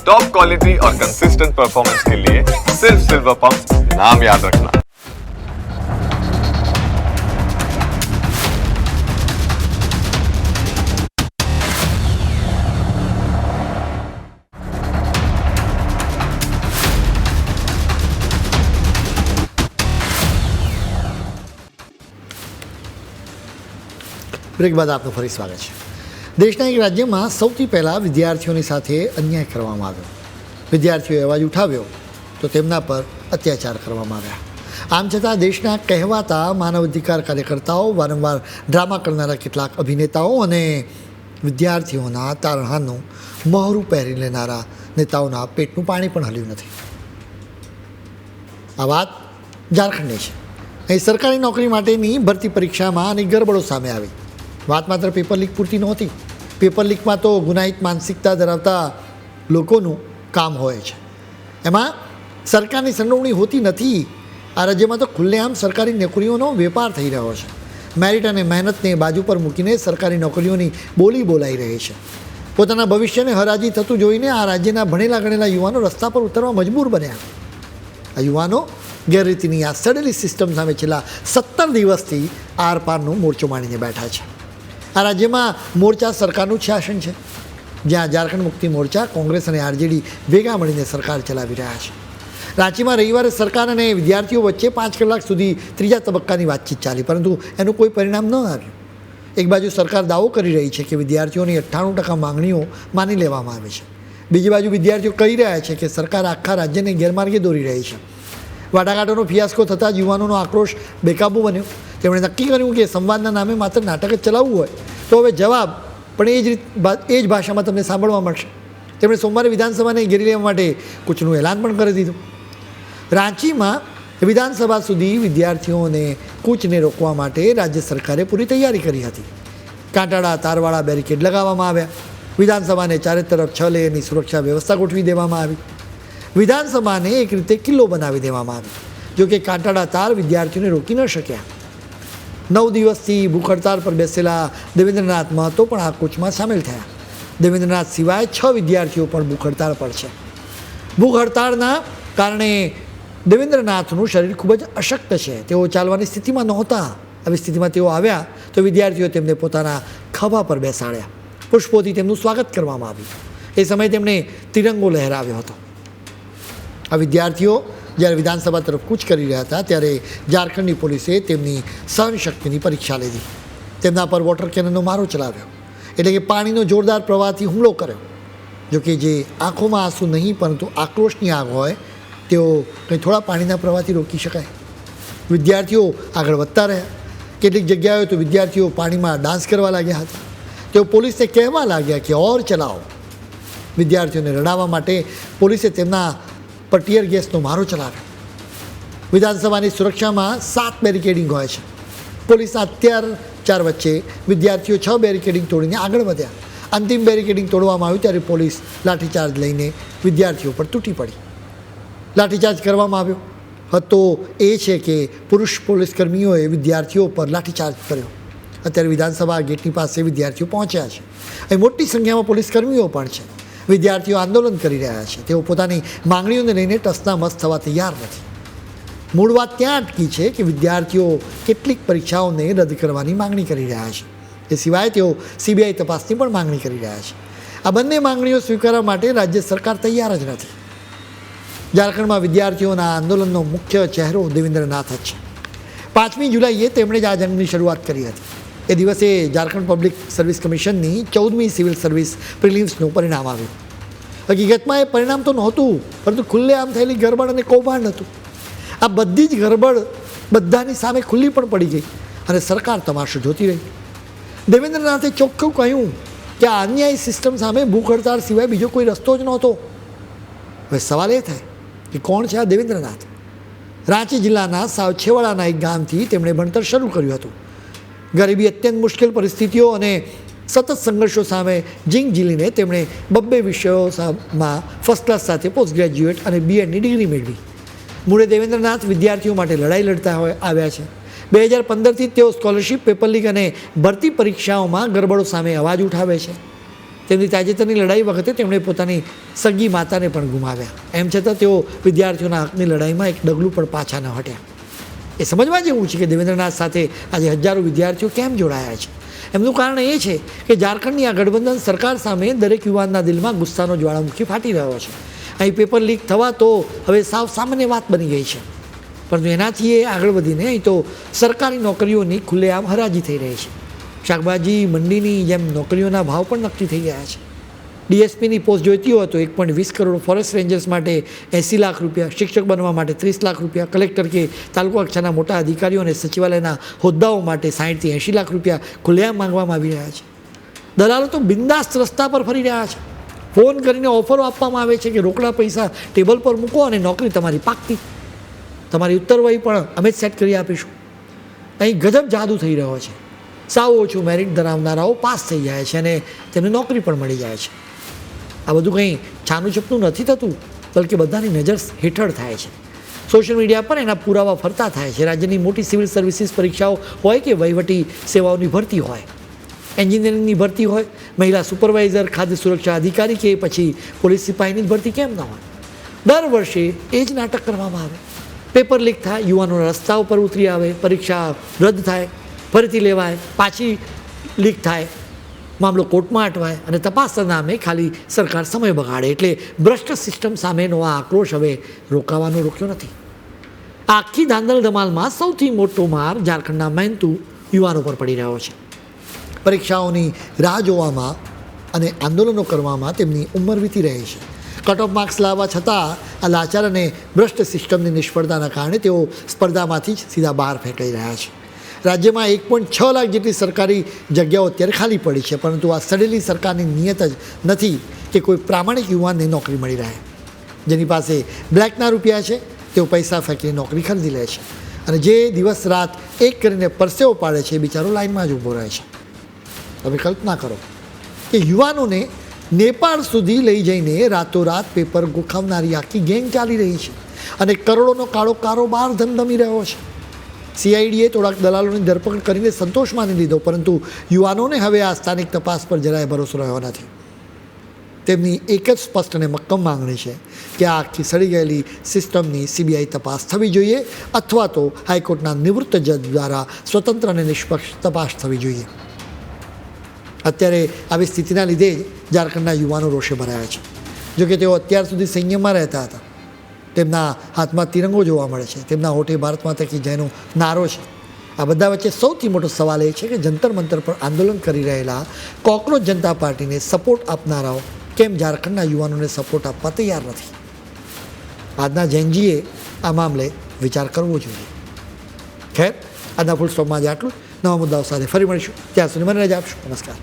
Top quality और consistent performance के लिए सिर्फ सिल्वर पंप नाम याद रखना। બ્રેક બાદ આપનું ફરી સ્વાગત છે। દેશના એક રાજ્યમાં સૌથી પહેલાં વિદ્યાર્થીઓની સાથે અન્યાય કરવામાં આવ્યો। વિદ્યાર્થીઓએ અવાજ ઉઠાવ્યો તો તેમના પર અત્યાચાર કરવામાં આવ્યા। આમ છતાં દેશના કહેવાતા માનવ અધિકાર કાર્યકર્તાઓ, વારંવાર ડ્રામા કરનારા કેટલાક અભિનેતાઓ અને વિદ્યાર્થીઓના તારણહારનું મહોરું પહેરી લેનારા નેતાઓના પેટનું પાણી પણ હલ્યું નથી। આ વાત ઝારખંડની છે। અહીં સરકારી નોકરી માટેની ભરતી પરીક્ષામાં અનેક ગરબડો સામે આવી। વાત માત્ર પેપર લીક પૂરતી નહોતી। પેપર લીકમાં તો ગુનાહિત માનસિકતા ધરાવતા લોકોનું કામ હોય છે, એમાં સરકારની સંડોવણી હોતી નથી। આ રાજ્યમાં તો ખુલ્લેઆમ સરકારી નોકરીઓનો વેપાર થઈ રહ્યો છે। મેરિટ અને મહેનતને બાજુ પર મૂકીને સરકારી નોકરીઓની બોલી બોલાઈ રહી છે। પોતાના ભવિષ્યને હરાજી થતું જોઈને આ રાજ્યના ભણેલા ગણેલા યુવાનો રસ્તા પર ઉતરવા મજબૂર બન્યા। આ યુવાનો ગેરરીતિની આ સડેલી સિસ્ટમ સામે છેલ્લા 17 દિવસથી આરપારનો મોરચો માંડીને બેઠા છે। આ રાજ્યમાં મોરચા સરકારનું જ શાસન છે, જ્યાં ઝારખંડ મુક્તિ મોરચા, કોંગ્રેસ અને આરજેડી ભેગા મળીને સરકાર ચલાવી રહ્યા છે। રાંચીમાં રવિવારે સરકાર અને વિદ્યાર્થીઓ વચ્ચે 5 કલાક સુધી ત્રીજા તબક્કાની વાતચીત ચાલી, પરંતુ એનું કોઈ પરિણામ ન આવ્યું। એક બાજુ સરકાર દાવો કરી રહી છે કે વિદ્યાર્થીઓની 98% માંગણીઓ માની લેવામાં આવી છે, બીજી બાજુ વિદ્યાર્થીઓ કહી રહ્યા છે કે સરકાર આખા રાજ્યને ગેરમાર્ગે દોરી રહી છે। વાટાઘાટોનો ફિયાસ્કો થતાં જ યુવાનોનો આક્રોશ બેકાબૂ બન્યો। તેમણે નક્કી કર્યું કે સંવાદના નામે માત્ર નાટક જ ચલાવવું હોય તો હવે જવાબ પણ એ જ ભાષામાં તમને સાંભળવા મળશે। તેમણે સોમવારે વિધાનસભાને ઘેરી લેવા માટે કૂચનું એલાન પણ કરી દીધું। રાંચીમાં વિધાનસભા સુધી વિદ્યાર્થીઓને કૂચને રોકવા માટે રાજ્ય સરકારે પૂરી તૈયારી કરી હતી। કાંટાળા તારવાળા બેરિકેડ લગાવવામાં આવ્યા। વિધાનસભાને ચારે તરફ 6 લેયરની સુરક્ષા વ્યવસ્થા ગોઠવી દેવામાં આવી। વિધાનસભાને એક રીતે કિલ્લો બનાવી દેવામાં આવી, જોકે કાંટાળા તાર વિદ્યાર્થીઓને રોકી ન શક્યા। 9 દિવસથી ભૂખ હડતાળ પર બેસેલા દેવેન્દ્રનાથ મહતો પણ આ કૂચમાં સામેલ થયા। દેવેન્દ્રનાથ સિવાય 6 વિદ્યાર્થીઓ પણ ભૂખ હડતાળ પર છે। ભૂખ હડતાળના કારણે દેવેન્દ્રનાથનું શરીર ખૂબ જ અશક્ત છે, તેઓ ચાલવાની સ્થિતિમાં નહોતા। આવી સ્થિતિમાં તેઓ આવ્યા તો વિદ્યાર્થીઓ તેમને પોતાના ખભા પર બેસાડ્યા। પુષ્પોથી તેમનું સ્વાગત કરવામાં આવ્યું। એ સમયે તેમણે તિરંગો લહેરાવ્યો હતો। આ વિદ્યાર્થીઓ જ્યારે વિધાનસભા તરફ કૂચ કરી રહ્યા હતા ત્યારે ઝારખંડની પોલીસે તેમની સહનશક્તિની પરીક્ષા લીધી। તેમના પર વોટર કેનનનો મારો ચલાવ્યો, એટલે કે પાણીનો જોરદાર પ્રવાહથી હુમલો કર્યો। જોકે જે આંખોમાં આંસુ નહીં પરંતુ આક્રોશની આગ હોય તેઓ કંઈ થોડા પાણીના પ્રવાહથી રોકી શકાય। વિદ્યાર્થીઓ આગળ વધતા રહ્યા। કેટલીક જગ્યાએ તો વિદ્યાર્થીઓ પાણીમાં ડાન્સ કરવા લાગ્યા હતા। તેઓ પોલીસને કહેવા લાગ્યા કે ઓર ચલાવો। વિદ્યાર્થીઓને રડાવવા માટે પોલીસે તેમના પર ટીયર ગેસનો મારો ચલાવ્યો। વિધાનસભાની સુરક્ષામાં 7 બેરિકેડિંગ હોય છે। પોલીસના અત્યાચાર વચ્ચે વિદ્યાર્થીઓ 6 બેરિકેડિંગ તોડીને આગળ વધ્યા। અંતિમ બેરિકેડિંગ તોડવામાં આવ્યું ત્યારે પોલીસ લાઠીચાર્જ લઈને વિદ્યાર્થીઓ પર તૂટી પડી। લાઠીચાર્જ કરવામાં આવ્યો હતો એ છે કે પુરુષ પોલીસકર્મીઓએ વિદ્યાર્થીઓ પર લાઠીચાર્જ કર્યો। અત્યારે વિધાનસભા ગેટની પાસે વિદ્યાર્થીઓ પહોંચ્યા છે। અહીં મોટી સંખ્યામાં પોલીસકર્મીઓ પણ છે। વિદ્યાર્થીઓ આંદોલન કરી રહ્યા છે। તેઓ પોતાની માંગણીઓને લઈને ટસના મસ થવા તૈયાર નથી। મૂળ વાત ત્યાં અટકી છે કે વિદ્યાર્થીઓ કેટલીક પરીક્ષાઓને રદ કરવાની માંગણી કરી રહ્યા છે। એ સિવાય તેઓ CBI તપાસની પણ માંગણી કરી રહ્યા છે। આ બંને માંગણીઓ સ્વીકારવા માટે રાજ્ય સરકાર તૈયાર જ નથી। ઝારખંડમાં વિદ્યાર્થીઓના આંદોલનનો મુખ્ય ચહેરો દેવેન્દ્રનાથ જ છે। 5મી જુલાઈએ તેમણે જ આ જંગની શરૂઆત કરી હતી। એ દિવસે ઝારખંડ પબ્લિક સર્વિસ કમિશનની 14મી સિવિલ સર્વિસ પ્રિલિમ્સનું પરિણામ આવ્યું। હકીકતમાં એ પરિણામ તો નહોતું, પરંતુ ખુલ્લેઆમ થયેલી ગરબડ અને કૌભાંડ હતું। આ બધી જ ગરબડ બધાની સામે ખુલ્લી પણ પડી ગઈ અને સરકાર તમાશો જોતી રહી। દેવેન્દ્રનાથે ચોખ્ખું કહ્યું કે આ અન્યાયી સિસ્ટમ સામે ભૂખ હડતાળ સિવાય બીજો કોઈ રસ્તો જ નહોતો। હવે સવાલ એ થાય કે કોણ છે આ દેવેન્દ્રનાથ? રાંચી જિલ્લાના સાવ છેવાડાના એક ગામથી તેમણે ભણતર શરૂ કર્યું હતું। ગરીબી, અત્યંત મુશ્કેલ પરિસ્થિતિઓ અને સતત સંઘર્ષો સામે જીંગ ઝીલીને તેમણે 2 વિષયોમાં ફર્સ્ટ ક્લાસ સાથે પોસ્ટ ગ્રેજ્યુએટ અને BEdની ડિગ્રી મેળવી। મૂળે દેવેન્દ્રનાથ વિદ્યાર્થીઓ માટે લડાઈ લડતા આવ્યા છે। 2015થી તેઓ સ્કોલરશિપ, પેપર લીક અને ભરતી પરીક્ષાઓમાં ગરબડો સામે અવાજ ઉઠાવે છે। તેમની તાજેતરની લડાઈ વખતે તેમણે પોતાની સગી માતાને પણ ગુમાવ્યા. એમ છતાં તેઓ વિદ્યાર્થીઓના હકની લડાઈમાં એક ડગલું પણ પાછા ન હટ્યા. એ સમજવા જેવું છે કે દેવેન્દ્રનાથ સાથે આજે હજારો વિદ્યાર્થીઓ કેમ જોડાયા છે. એમનું કારણ એ છે કે ઝારખંડની આ ગઠબંધન સરકાર સામે દરેક યુવાનના દિલમાં ગુસ્સાનો જ્વાળામુખી ફાટી રહ્યો છે. અહીં પેપર લીક થવા તો હવે સાવ સામાન્ય વાત બની ગઈ છે, પરંતુ એનાથી એ આગળ વધીને અહીં તો સરકારી નોકરીઓની ખુલ્લેઆમ હરાજી થઈ રહી છે. શાકભાજી મંડીની જેમ નોકરીઓના ભાવ પણ નક્કી થઈ ગયા છે. ડીએસપીની પોસ્ટ જોઈતી હોય તો 1.20 કરોડ, ફોરેસ્ટ રેન્જર્સ માટે 80 લાખ રૂપિયા, શિક્ષક બનવા માટે 30 લાખ રૂપિયા, કલેક્ટર કે તાલુકા કક્ષાના મોટા અધિકારીઓ અને સચિવાલયના હોદ્દાઓ માટે 60 થી 80 લાખ રૂપિયા ખુલ્લેઆમ માંગવામાં આવી રહ્યા છે. દલાલો તો બિંદાસ્ત રસ્તા પર ફરી રહ્યા છે. ફોન કરીને ઓફરો આપવામાં આવે છે કે રોકડા પૈસા ટેબલ પર મૂકો અને નોકરી તમારી પાકતી, તમારી ઉત્તરવહી પણ અમે જ સેટ કરી આપીશું. અહીં ગજબ જાદુ થઈ રહ્યો છે. સાવ ઓછું મેરિટ ધરાવનારાઓ પાસ થઈ જાય છે અને તેમને નોકરી પણ મળી જાય છે. આ બધું કંઈ છાનું છપનું નથી થતું, બલકે બધાની નજર હેઠળ થાય છે. સોશિયલ મીડિયા પર એના પુરાવા ફરતા થાય છે. રાજ્યની મોટી સિવિલ સર્વિસીસ પરીક્ષાઓ હોય કે વહીવટી સેવાઓની ભરતી હોય, એન્જિનિયરિંગની ભરતી હોય, મહિલા સુપરવાઇઝર, ખાદ્ય સુરક્ષા અધિકારી કે પછી પોલીસ સિપાહીની ભરતી કેમ ન હોય, દર વર્ષે એ જ નાટક કરવામાં આવે. પેપર લીક થાય, યુવાનો રસ્તા ઉપર ઉતરી આવે, પરીક્ષા રદ થાય, ફરીથી લેવાય, પાછી લીક થાય, મામલો કોર્ટમાં અટવાય અને તપાસના નામે ખાલી સરકાર સમય બગાડે. એટલે ભ્રષ્ટ સિસ્ટમ સામેનો આ આક્રોશ હવે રોકાવાનો રોક્યો નથી. આખી ધાંધલ ધમાલમાં સૌથી મોટો માર ઝારખંડના મહેનતુ યુવાનો પર પડી રહ્યો છે. પરીક્ષાઓની રાહ જોવામાં અને આંદોલનો કરવામાં તેમની ઉંમર વીતી રહી છે. કટ ઓફ માર્ક્સ લાવવા છતાં આ લાચાર અને ભ્રષ્ટ સિસ્ટમની નિષ્ફળતાના કારણે તેઓ સ્પર્ધામાંથી જ સીધા બહાર ફેંકાઈ રહ્યા છે. રાજ્યમાં 1.6 લાખ જેટલી સરકારી જગ્યાઓ અત્યારે ખાલી પડી છે, પરંતુ આ સડેલી સરકારની નિયત જ નથી કે કોઈ પ્રામાણિક યુવાનને નોકરી મળી રહે. જેની પાસે બ્લેકના રૂપિયા છે તેઓ પૈસા ફેંકીને નોકરી ખરીદી લે છે અને જે દિવસ રાત એક કરીને પરસેવો પાડે છે એ બિચારો લાઇનમાં જ ઊભો રહે છે. તમે કલ્પના કરો કે યુવાનોને નેપાળ સુધી લઈ જઈને રાતોરાત પેપર ગોખાવનારી આખી ગેંગ ચાલી રહી છે અને કરોડોનો કાળો કારોબાર ધમધમી રહ્યો છે. CIDએ થોડાક દલાલોની ધરપકડ કરીને સંતોષ માની લીધો, પરંતુ યુવાનોને હવે આ સ્થાનિક તપાસ પર જરાય ભરોસો રહ્યો નથી. તેમની એક જ સ્પષ્ટ અને મક્કમ માંગણી છે કે આ આખી સડી ગયેલી સિસ્ટમની CBI તપાસ થવી જોઈએ અથવા તો હાઈકોર્ટના નિવૃત્ત જજ દ્વારા સ્વતંત્ર અને નિષ્પક્ષ તપાસ થવી જોઈએ. અત્યારે આવી સ્થિતિના લીધે જ ઝારખંડના યુવાનો રોષે ભરાયા છે. જોકે તેઓ અત્યાર સુધી સંયમમાં રહેતા હતા. તેમના હાથમાં તિરંગો જોવા મળે છે, તેમના હોઠે ભારત માતા કી જયનો નારો છે. આ બધા વચ્ચે સૌથી મોટો સવાલ એ છે કે જંતર મંતર પર આંદોલન કરી રહેલા કોકરોચ જનતા પાર્ટીને સપોર્ટ આપનારાઓ કેમ ઝારખંડના યુવાનોને સપોર્ટ આપવા તૈયાર નથી. આજના જૈનજીએ આ મામલે વિચાર કરવો જોઈએ. ખેર, આજના ફૂલ સ્ટોપમાં આજે આટલું. નવા મુદ્દાઓ સાથે ફરી મળીશું. ત્યાં સુધી મને રજા આપશો. નમસ્કાર.